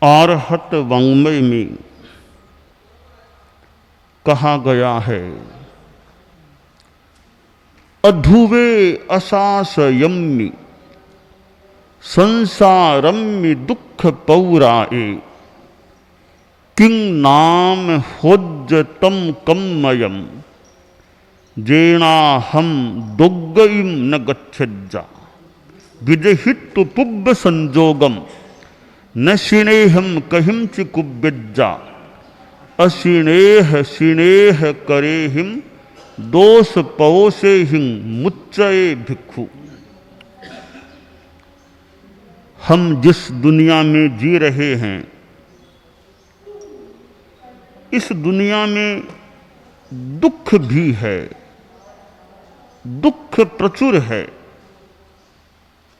आरहत वाङ्मय में कहा गया है, अधुवे असासयम्मि संसारम्मि दुख पौराए किं नाम होज्जतम कम्मयम जेनाहम दुग्गयिम न गच्छज्जा विजहित पुब्ब संजोगम न शिणेहम कहिंचि कुब्यज्जा अशिणेह शिणेह करेहिम दोष पवोसे हिं मुच्चये भिक्षु। हम जिस दुनिया में जी रहे हैं, इस दुनिया में दुख भी है, दुख प्रचुर है।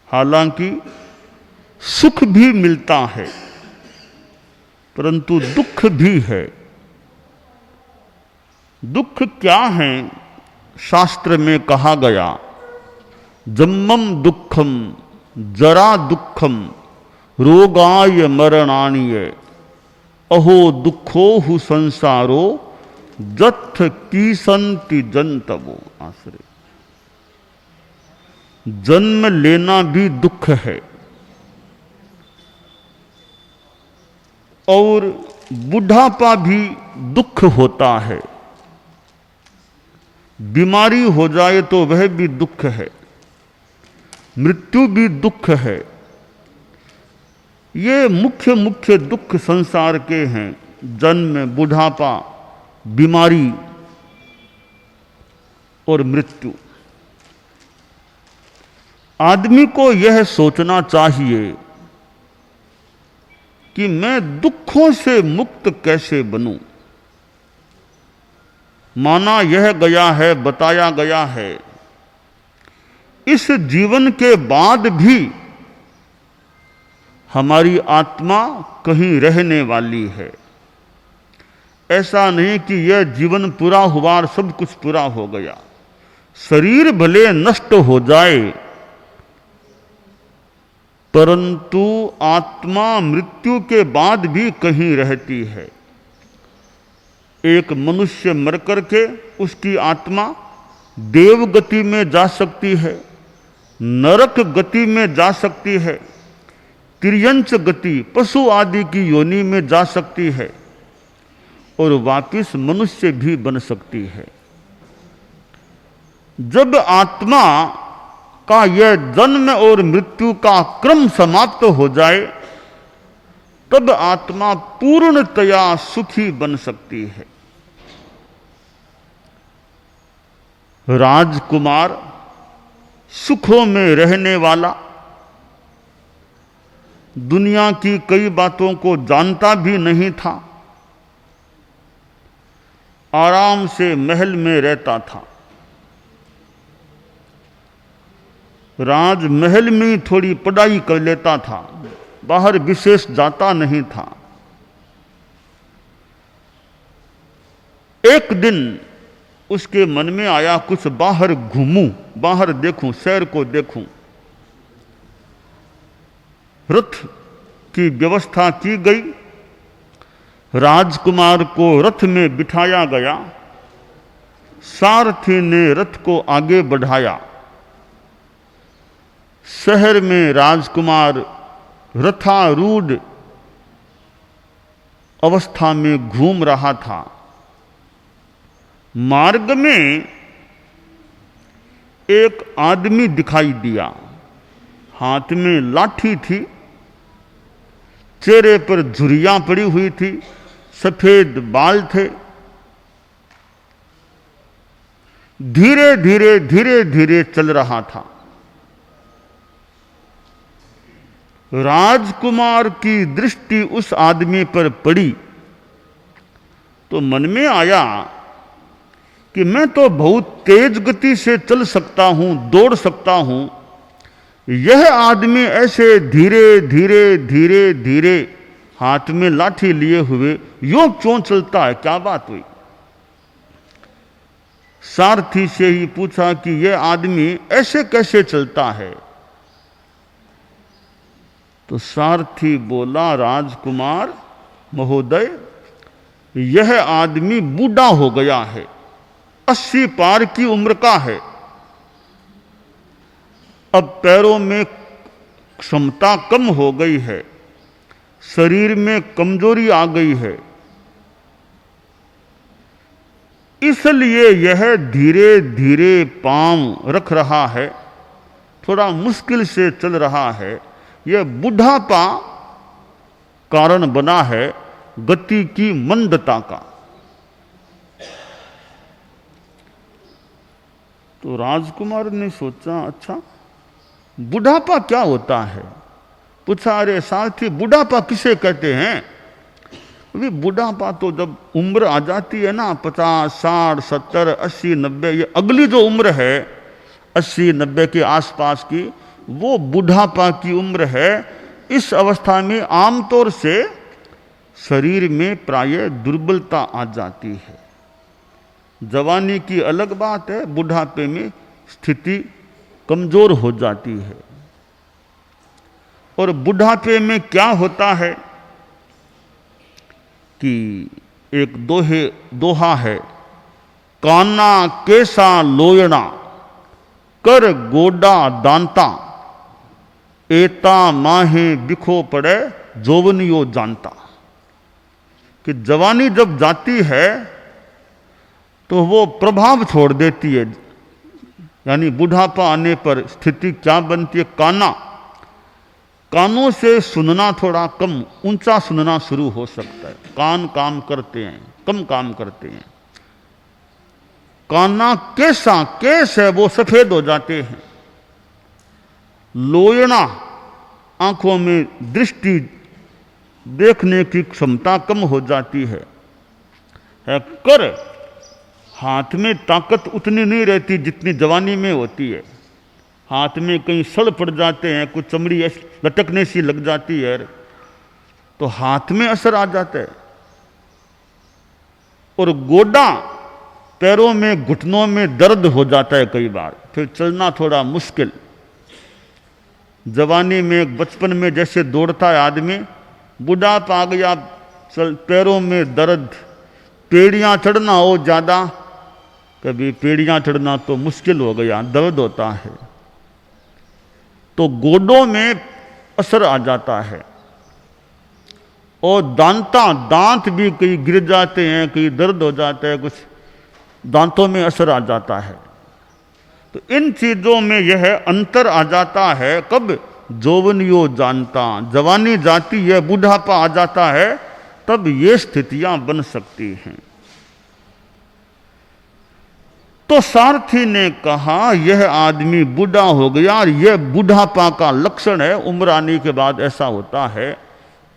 हालांकि सुख भी मिलता है, परंतु दुख भी है। दुख क्या है? शास्त्र में कहा गया, जन्मम दुखम जरा दुखम रोगाय मरणानिय अहो दुखोहु संसारो जथ कीसंति जंतवो। आश्रय, जन्म लेना भी दुख है और बुढ़ापा भी दुख होता है। बीमारी हो जाए तो वह भी दुख है, मृत्यु भी दुख है। ये मुख्य मुख्य दुख संसार के हैं, जन्म, बुढ़ापा, बीमारी और मृत्यु। आदमी को यह सोचना चाहिए कि मैं दुखों से मुक्त कैसे बनूं। माना यह गया है, बताया गया है, इस जीवन के बाद भी हमारी आत्मा कहीं रहने वाली है। ऐसा नहीं कि यह जीवन पूरा हुआ और सब कुछ पूरा हो गया। शरीर भले नष्ट हो जाए, परंतु आत्मा मृत्यु के बाद भी कहीं रहती है। एक मनुष्य मर करके उसकी आत्मा देव गति में जा सकती है, नरक गति में जा सकती है, तिर्यंच गति पशु आदि की योनि में जा सकती है और वापिस मनुष्य भी बन सकती है। जब आत्मा का यह जन्म और मृत्यु का क्रम समाप्त हो जाए, तब आत्मा पूर्णतया सुखी बन सकती है। राजकुमार सुखों में रहने वाला, दुनिया की कई बातों को जानता भी नहीं था, आराम से महल में रहता था। राजमहल में ही थोड़ी पढ़ाई कर लेता था, बाहर विशेष जाता नहीं था। एक दिन उसके मन में आया, कुछ बाहर घूमूं, बाहर देखूं, शहर को देखूं। रथ की व्यवस्था की गई, राजकुमार को रथ में बिठाया गया, सारथी ने रथ को आगे बढ़ाया। शहर में राजकुमार रथारूढ़ अवस्था में घूम रहा था। मार्ग में एक आदमी दिखाई दिया, हाथ में लाठी थी, चेहरे पर झुर्रियां पड़ी हुई थी, सफेद बाल थे। धीरे धीरे धीरे धीरे चल रहा था। राजकुमार की दृष्टि उस आदमी पर पड़ी तो मन में आया कि मैं तो बहुत तेज गति से चल सकता हूं, दौड़ सकता हूं, यह आदमी ऐसे धीरे धीरे धीरे धीरे हाथ में लाठी लिए हुए यूं क्यों चलता है, क्या बात हुई? सारथी से ही पूछा कि यह आदमी ऐसे कैसे चलता है? तो सारथी बोला, राजकुमार महोदय, यह आदमी बूढ़ा हो गया है, 80 पार की उम्र का है, अब पैरों में क्षमता कम हो गई है, शरीर में कमजोरी आ गई है, इसलिए यह धीरे धीरे पांव रख रहा है, थोड़ा मुश्किल से चल रहा है। यह बुढ़ापा कारण बना है गति की मंदता का। तो राजकुमार ने सोचा, अच्छा बुढ़ापा क्या होता है? पूछा, अरे सारथी, बुढ़ापा किसे कहते हैं? अभी बुढ़ापा तो जब उम्र आ जाती है ना, 50, 60, 70, 80, 90, ये अगली जो उम्र है 80, 90 के आसपास की, वो बुढ़ापा की उम्र है। इस अवस्था में आमतौर से शरीर में प्रायः दुर्बलता आ जाती है। जवानी की अलग बात है, बुढ़ापे में स्थिति कमजोर हो जाती है। और बुढ़ापे में क्या होता है कि एक दोहा है, काना केसा लोयना कर गोडा दांता, एता माहे बिखो पड़े जोवनियो जानता। कि जवानी जब जाती है तो वो प्रभाव छोड़ देती है, यानी बुढ़ापा आने पर स्थिति क्या बनती है? कानों से सुनना थोड़ा कम, ऊंचा सुनना शुरू हो सकता है। कान काम करते हैं, कम काम करते हैं। काना कैसा केस है वो सफेद हो जाते हैं। लोयना, आंखों में दृष्टि, देखने की क्षमता कम हो जाती है। कर, हाथ में ताकत उतनी नहीं रहती जितनी जवानी में होती है। हाथ में कहीं सड़ पड़ जाते हैं, कुछ चमड़ी लटकने सी लग जाती है तो हाथ में असर आ जाता है। और गोडा, पैरों में घुटनों में दर्द हो जाता है कई बार, फिर चलना थोड़ा मुश्किल। जवानी में, बचपन में जैसे दौड़ता है आदमी, बुढ़ापा आ गया, पैरों में दर्द, पेड़ियां चढ़ना हो ज्यादा, कभी पेड़ियां चढ़ना तो मुश्किल हो गया, दर्द होता है, तो गोडों में असर आ जाता है। और दांत भी कहीं गिर जाते हैं, कहीं दर्द हो जाता है, कुछ दांतों में असर आ जाता है। तो इन चीजों में यह अंतर आ जाता है। कब? जौवनियो जानता, जवानी जाती है, बुढ़ापा आ जाता है, तब ये स्थितियां बन सकती हैं। तो सारथी ने कहा, यह आदमी बूढ़ा हो गया और यह बुढ़ापा का लक्षण है, उम्र आने के बाद ऐसा होता है,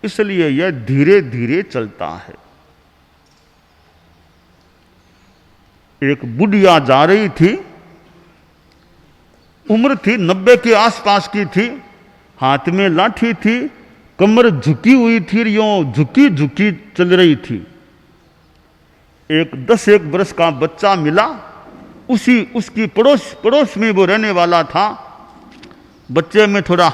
इसलिए यह धीरे धीरे चलता है। एक बुढ़िया जा रही थी, उम्र थी 90 के आसपास की थी, हाथ में लाठी थी, कमर झुकी हुई थी, यूं झुकी झुकी चल रही थी। एक 10-1 वर्ष का बच्चा मिला, उसकी पड़ोस में वो रहने वाला था। बच्चे में थोड़ा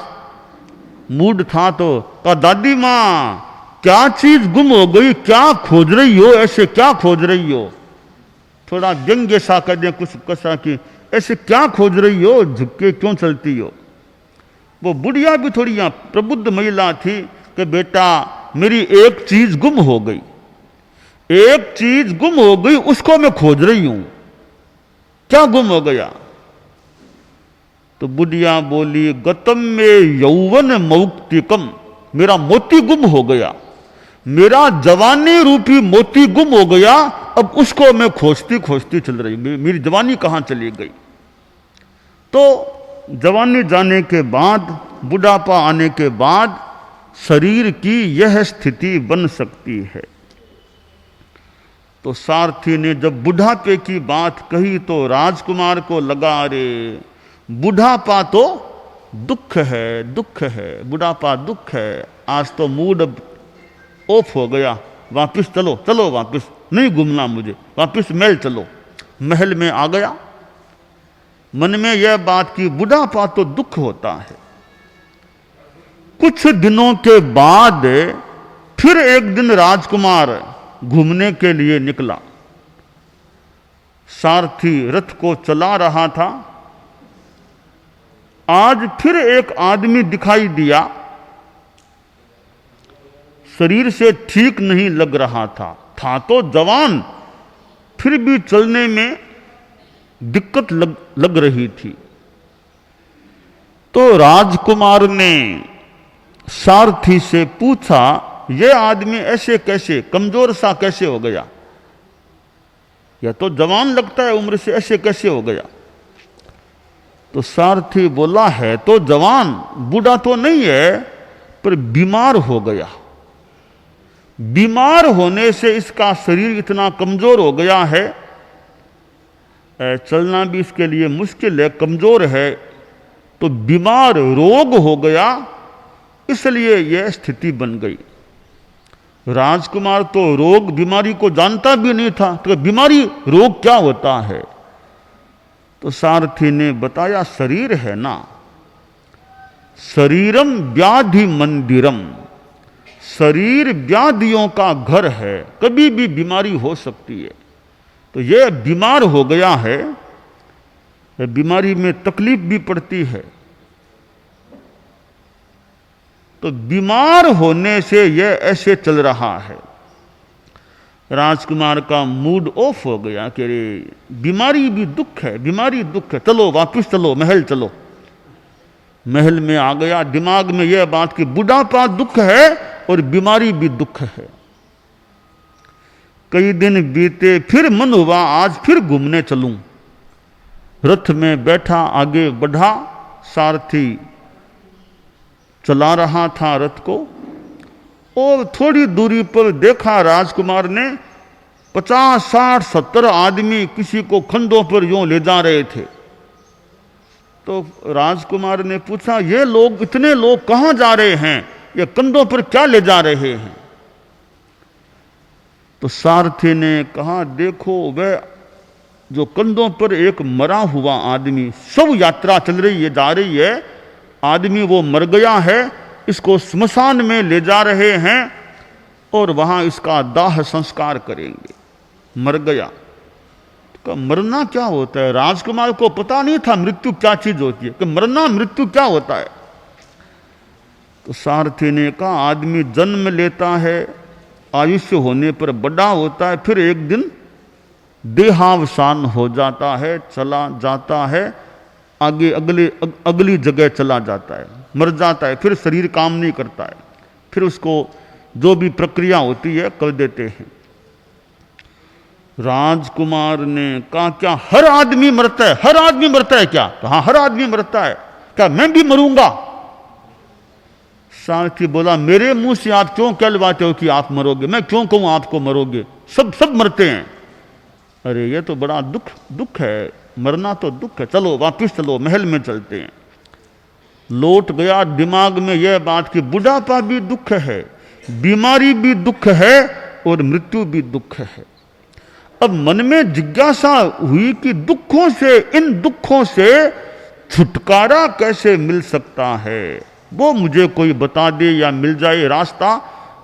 मूड था, तो कहा, दादी माँ क्या चीज गुम हो गई, क्या खोज रही हो, ऐसे क्या खोज रही हो? थोड़ा व्यंग्य सा कर दे, कुछ कसा कि ऐसे क्या खोज रही हो, झुके क्यों चलती हो? वो बुढ़िया भी थोड़ी यहाँ प्रबुद्ध महिला थी कि बेटा मेरी एक चीज गुम हो गई, एक चीज गुम हो गई, उसको मैं खोज रही हूं। क्या गुम हो गया? तो बुढ़िया बोली, गतम में यौवन मौक्तिकम, मेरा मोती गुम हो गया, मेरा जवानी रूपी मोती गुम हो गया, अब उसको मैं खोजती खोजती चल रही, मेरी जवानी कहां चली गई? तो जवानी जाने के बाद, बुढ़ापा आने के बाद शरीर की यह स्थिति बन सकती है। तो सारथी ने जब बुढ़ापे की बात कही तो राजकुमार को लगा, अरे बुढ़ापा तो दुख है, दुख है, बुढ़ापा दुख है। आज तो मूड ऑफ हो गया, वापिस चलो, चलो वापिस, नहीं घूमना मुझे, वापिस महल चलो। महल में आ गया, मन में यह बात की बुढ़ापा तो दुख होता है, कुछ दिनों के बाद फिर एक दिन राजकुमार घूमने के लिए निकला। सारथी रथ को चला रहा था। आज फिर एक आदमी दिखाई दिया। शरीर से ठीक नहीं लग रहा था तो जवान, फिर भी चलने में दिक्कत लग रही थी। तो राजकुमार ने सारथी से पूछा, यह आदमी ऐसे कैसे, कमजोर सा कैसे हो गया? यह तो जवान लगता है उम्र से, ऐसे कैसे हो गया? तो सारथी बोला, है तो जवान, बूढ़ा तो नहीं है, पर बीमार हो गया। बीमार होने से इसका शरीर इतना कमजोर हो गया है, चलना भी इसके लिए मुश्किल है, कमजोर है, तो बीमार, रोग हो गया, इसलिए यह स्थिति बन गई। राजकुमार तो रोग बीमारी को जानता भी नहीं था, तो बीमारी रोग क्या होता है? तो सारथी ने बताया, शरीर है ना, शरीरम व्याधि मंदिरम, शरीर व्याधियों का घर है, कभी भी बीमारी हो सकती है। तो यह बीमार हो गया है, बीमारी में तकलीफ भी पड़ती है, तो बीमार होने से यह ऐसे चल रहा है। राजकुमार का मूड ऑफ हो गया कि रे, बीमारी भी दुख है, बीमारी दुख है, चलो वापस चलो, महल चलो। महल में आ गया, दिमाग में यह बात कि बुढ़ापा दुख है और बीमारी भी दुख है। कई दिन बीते, फिर मन हुआ आज फिर घूमने चलूं। रथ में बैठा, आगे बढ़ा, सारथी चला रहा था रथ को, और थोड़ी दूरी पर देखा राजकुमार ने 50, 60, 70 आदमी किसी को कंधों पर यूं ले जा रहे थे। तो राजकुमार ने पूछा, ये लोग, इतने लोग कहां जा रहे हैं? ये कंधों पर क्या ले जा रहे हैं? तो सारथी ने कहा, देखो वह जो कंधों पर एक मरा हुआ आदमी, सब यात्रा चल रही है, जा रही है, आदमी वो मर गया है, इसको स्मशान में ले जा रहे हैं और वहां इसका दाह संस्कार करेंगे। मर गया तो मरना क्या होता है? राजकुमार को पता नहीं था मृत्यु क्या चीज होती है, कि मरना, मृत्यु क्या होता है। तो सारथी ने कहा, आदमी जन्म लेता है, आयुष्य होने पर बड़ा होता है, फिर एक दिन देहावसान हो जाता है, चला जाता है, आगे अगली जगह चला जाता है, मर जाता है, फिर शरीर काम नहीं करता है, फिर उसको जो भी प्रक्रिया होती है कर देते हैं। राजकुमार ने कहा, क्या हर आदमी मरता है? हर आदमी मरता है क्या? तो हाँ, हर आदमी मरता है। क्या मैं भी मरूंगा? सारथी बोला, मेरे मुंह से आप क्यों कहलवाते हो कि आप मरोगे? मैं क्यों कहूं आपको मरोगे? सब मरते हैं। अरे ये तो बड़ा दुख है, मरना तो दुख है, चलो वापिस चलो, महल में चलते हैं। लौट गया दिमाग में यह बात कि बुढ़ापा भी दुख है, बीमारी भी दुख है और मृत्यु भी दुख है। अब मन में जिज्ञासा हुई कि दुखों से, इन दुखों से छुटकारा कैसे मिल सकता है? वो मुझे कोई बता दे या मिल जाए रास्ता,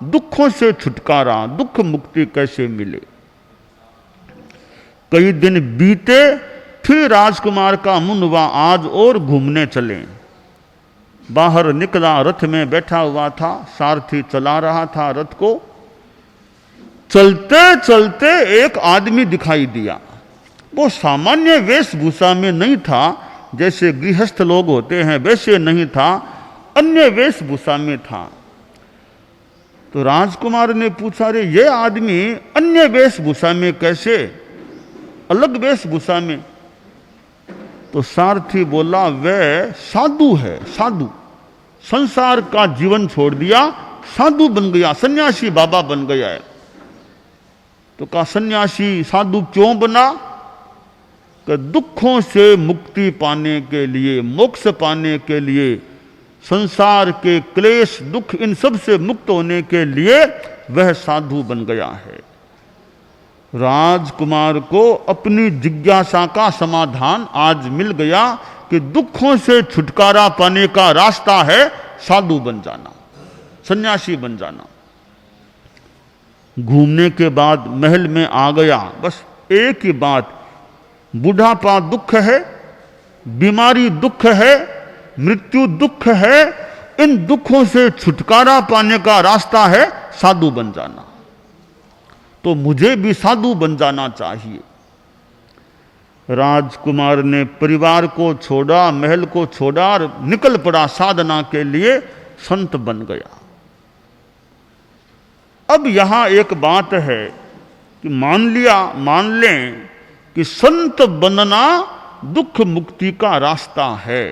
दुखों से छुटकारा, दुख मुक्ति कैसे मिले। कई दिन बीते, फिर राजकुमार का मन हुआ आज और घूमने चले। बाहर निकला, रथ में बैठा हुआ था, सारथी चला रहा था रथ को। चलते चलते एक आदमी दिखाई दिया। वो सामान्य वेशभूषा में नहीं था, जैसे गृहस्थ लोग होते हैं वैसे नहीं था, अन्य वेशभूषा में था। तो राजकुमार ने पूछा, रे ये आदमी अन्य वेशभूषा में कैसे, अलग वेशभूषा में? तो सारथी बोला, वह साधु है, साधु, संसार का जीवन छोड़ दिया, साधु बन गया, सन्यासी बाबा बन गया है। तो कहा, सन्यासी साधु क्यों बना? कि दुखों से मुक्ति पाने के लिए, मोक्ष पाने के लिए, संसार के क्लेश दुख इन सब से मुक्त होने के लिए वह साधु बन गया है। राजकुमार को अपनी जिज्ञासा का समाधान आज मिल गया कि दुखों से छुटकारा पाने का रास्ता है साधु बन जाना, सन्यासी बन जाना। घूमने के बाद महल में आ गया, बस एक ही बात, बुढ़ापा दुख है, बीमारी दुख है, मृत्यु दुख है, इन दुखों से छुटकारा पाने का रास्ता है साधु बन जाना। तो मुझे भी साधु बन जाना चाहिए। राजकुमार ने परिवार को छोड़ा, महल को छोड़ा और निकल पड़ा साधना के लिए, संत बन गया। अब यहां एक बात है कि मान लें कि संत बनना दुख मुक्ति का रास्ता है,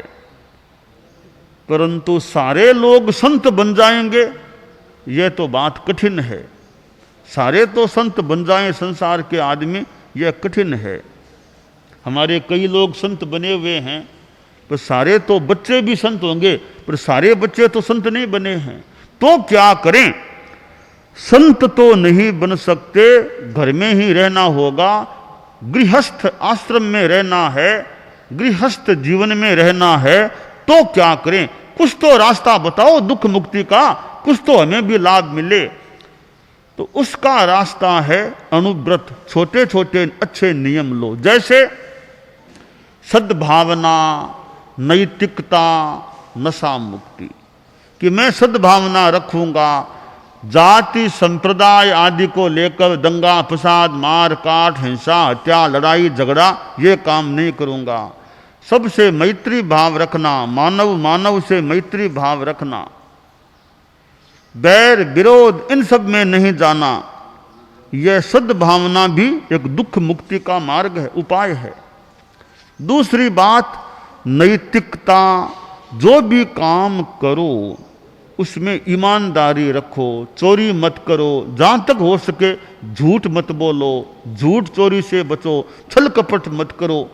परंतु सारे लोग संत बन जाएंगे यह तो बात कठिन है। सारे तो संत बन जाएं संसार के आदमी, यह कठिन है। हमारे कई लोग संत बने हुए हैं, पर सारे तो बच्चे भी संत होंगे, पर सारे बच्चे तो संत नहीं बने हैं। तो क्या करें? संत तो नहीं बन सकते, घर में ही रहना होगा, गृहस्थ आश्रम में रहना है, गृहस्थ जीवन में रहना है। तो क्या करें? कुछ तो रास्ता बताओ दुख मुक्ति का, कुछ तो हमें भी लाभ मिले। तो उसका रास्ता है अनुव्रत, छोटे छोटे अच्छे नियम लो, जैसे सद्भावना, नैतिकता, नशा मुक्ति, कि मैं सद्भावना रखूंगा, जाति संप्रदाय आदि को लेकर दंगा फसाद, मार काट, हिंसा, हत्या, लड़ाई झगड़ा ये काम नहीं करूंगा। सबसे मैत्री भाव रखना, मानव मानव से मैत्री भाव रखना, बैर विरोध इन सब में नहीं जाना। यह सद्भावना भी एक दुख मुक्ति का मार्ग है, उपाय है। दूसरी बात नैतिकता, जो भी काम करो उसमें ईमानदारी रखो, चोरी मत करो, जहां तक हो सके झूठ मत बोलो, झूठ चोरी से बचो, छल कपट मत करो,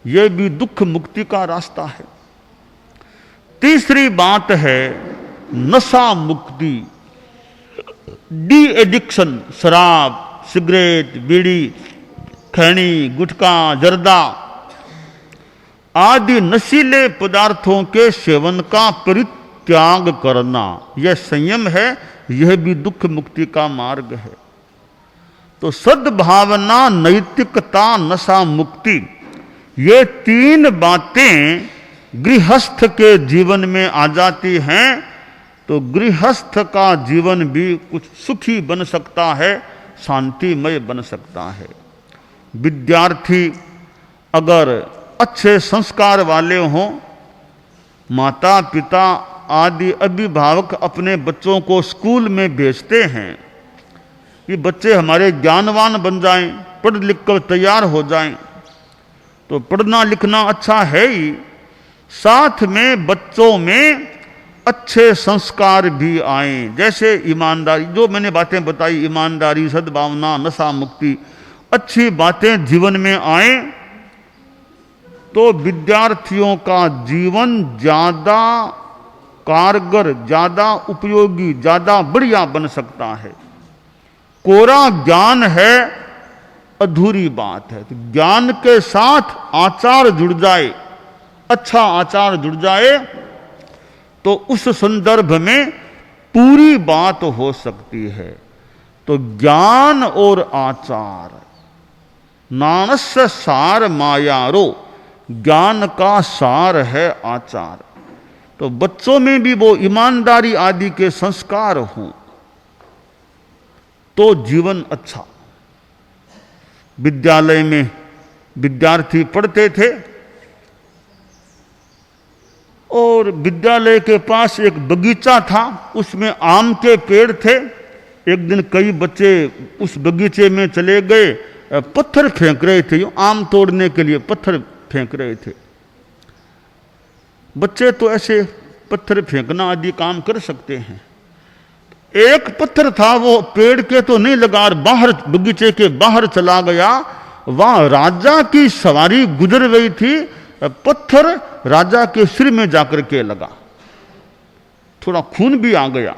यह भी दुख मुक्ति का रास्ता है। तीसरी बात है नशा मुक्ति, डी एडिक्शन, शराब, सिगरेट, बीड़ी, खैनी, गुटखा, जर्दा आदि नशीले पदार्थों के सेवन का परित्याग करना, यह संयम है, यह भी दुख मुक्ति का मार्ग है। तो सद्भावना, नैतिकता, नशा मुक्ति, ये तीन बातें गृहस्थ के जीवन में आ जाती हैं तो गृहस्थ का जीवन भी कुछ सुखी बन सकता है, शांतिमय बन सकता है। विद्यार्थी अगर अच्छे संस्कार वाले हों, माता पिता आदि अभिभावक अपने बच्चों को स्कूल में भेजते हैं कि बच्चे हमारे ज्ञानवान बन जाएं, पढ़ लिख कर तैयार हो जाएं, तो पढ़ना लिखना अच्छा है ही, साथ में बच्चों में अच्छे संस्कार भी आए, जैसे ईमानदारी, जो मैंने बातें बताई, ईमानदारी, सद्भावना, नशा मुक्ति, अच्छी बातें जीवन में आए तो विद्यार्थियों का जीवन ज्यादा कारगर, ज्यादा उपयोगी, ज्यादा बढ़िया बन सकता है। कोरा ज्ञान है अधूरी बात है। तो ज्ञान के साथ आचार जुड़ जाए, अच्छा आचार जुड़ जाए तो उस संदर्भ में पूरी बात हो सकती है। तो ज्ञान और आचार, नानस्य सार मायारो, ज्ञान का सार है आचार। तो बच्चों में भी वो ईमानदारी आदि के संस्कार हों तो जीवन अच्छा। विद्यालय में विद्यार्थी पढ़ते थे और विद्यालय के पास एक बगीचा था, उसमें आम के पेड़ थे। एक दिन कई बच्चे उस बगीचे में चले गए, पत्थर फेंक रहे थे, आम तोड़ने के लिए पत्थर फेंक रहे थे। बच्चे तो ऐसे पत्थर फेंकना आदि काम कर सकते हैं। एक पत्थर था वो पेड़ के तो नहीं लगा और बाहर, बगीचे के बाहर चला गया। वहां राजा की सवारी गुजर रही थी, पत्थर राजा के सिर में जाकर के लगा, थोड़ा खून भी आ गया।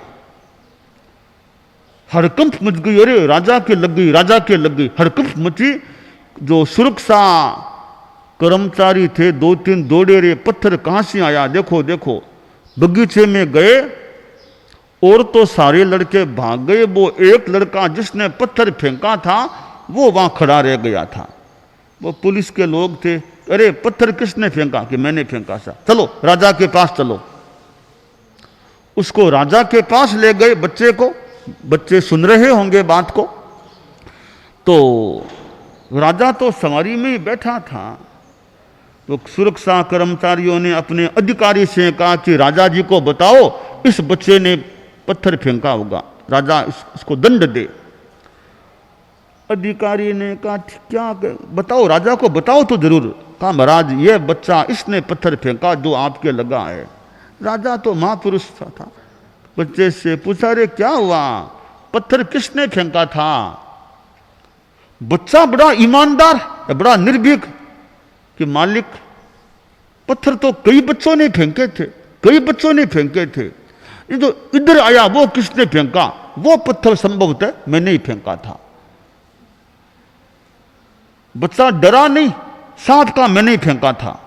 हड़कंप मच गई, अरे राजा के लग गई, राजा के लग गई, हड़कंप मची। जो सुरक्षा कर्मचारी थे 2-3 दौड़े रे, पत्थर कहां से आया, देखो देखो। बगीचे में गए और तो सारे लड़के भाग गए, वो एक लड़का जिसने पत्थर फेंका था वो वहां खड़ा रह गया था। वो पुलिस के लोग थे, अरे पत्थर किसने फेंका? कि मैंने फेंका था। चलो राजा के पास चलो। उसको राजा के पास ले गए, बच्चे को। बच्चे सुन रहे होंगे बात को। तो राजा तो सवारी में ही बैठा था। तो सुरक्षा कर्मचारियों ने अपने अधिकारी से कहा कि राजा जी को बताओ इस बच्चे ने पत्थर फेंका होगा, राजा इसको दंड दे। अधिकारी ने कहा क्या बताओ, राजा को बताओ तो जरूर। कहा महाराज ये बच्चा इसने पत्थर फेंका जो आपके लगा है। राजा तो महापुरुष था। बच्चे से पूछा, रे क्या हुआ, पत्थर किसने फेंका था? बच्चा बड़ा ईमानदार, बड़ा निर्भीक कि मालिक पत्थर तो कई बच्चों ने फेंके थे, कई बच्चों ने फेंके थे, ये तो इधर आया वो किसने फेंका? वो पत्थर संभवतः मैंने ही फेंका था। बच्चा डरा नहीं, साथ का मैंने ही फेंका था।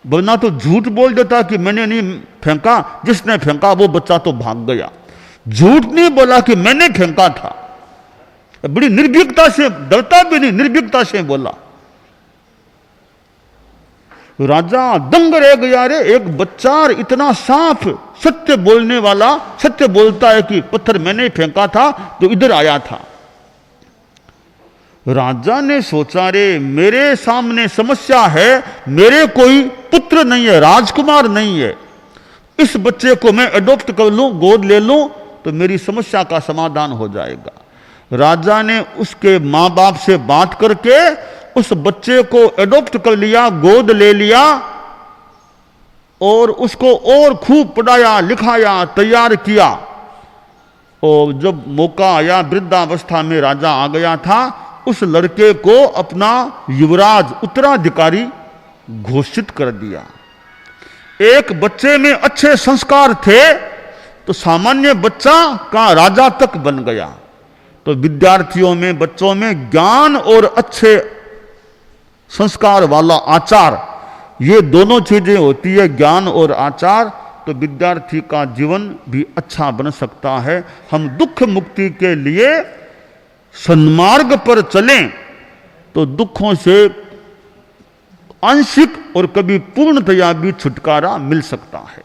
वरना तो झूठ बोल देता कि मैंने नहीं फेंका, जिसने फेंका वो बच्चा तो भाग गया। झूठ नहीं बोला कि मैंने फेंका था, बड़ी निर्भीकता से, डरता भी नहीं, निर्भीकता से बोला। राजा दंग रह गया, रे एक बच्चा इतना साफ सत्य बोलने वाला, सत्य बोलता है कि पत्थर मैंने फेंका था तो इधर आया था। राजा ने सोचा, रे मेरे सामने समस्या है, मेरे कोई पुत्र नहीं है, राजकुमार नहीं है, इस बच्चे को मैं अडॉप्ट कर लूं, गोद ले लूं तो मेरी समस्या का समाधान हो जाएगा। राजा ने उसके माँ बाप से बात करके उस बच्चे को अडॉप्ट कर लिया, गोद ले लिया और उसको और खूब पढ़ाया लिखाया, तैयार किया। और जब मौका आया, वृद्धावस्था में राजा आ गया था, उस लड़के को अपना युवराज, उत्तराधिकारी घोषित कर दिया। एक बच्चे में अच्छे संस्कार थे तो सामान्य बच्चा का राजा तक बन गया। तो विद्यार्थियों में, बच्चों में ज्ञान और अच्छे संस्कार वाला आचार, ये दोनों चीजें होती है, ज्ञान और आचार, तो विद्यार्थी का जीवन भी अच्छा बन सकता है। हम दुख मुक्ति के लिए सन्मार्ग पर चलें तो दुखों से आंशिक और कभी पूर्णतया भी छुटकारा मिल सकता है।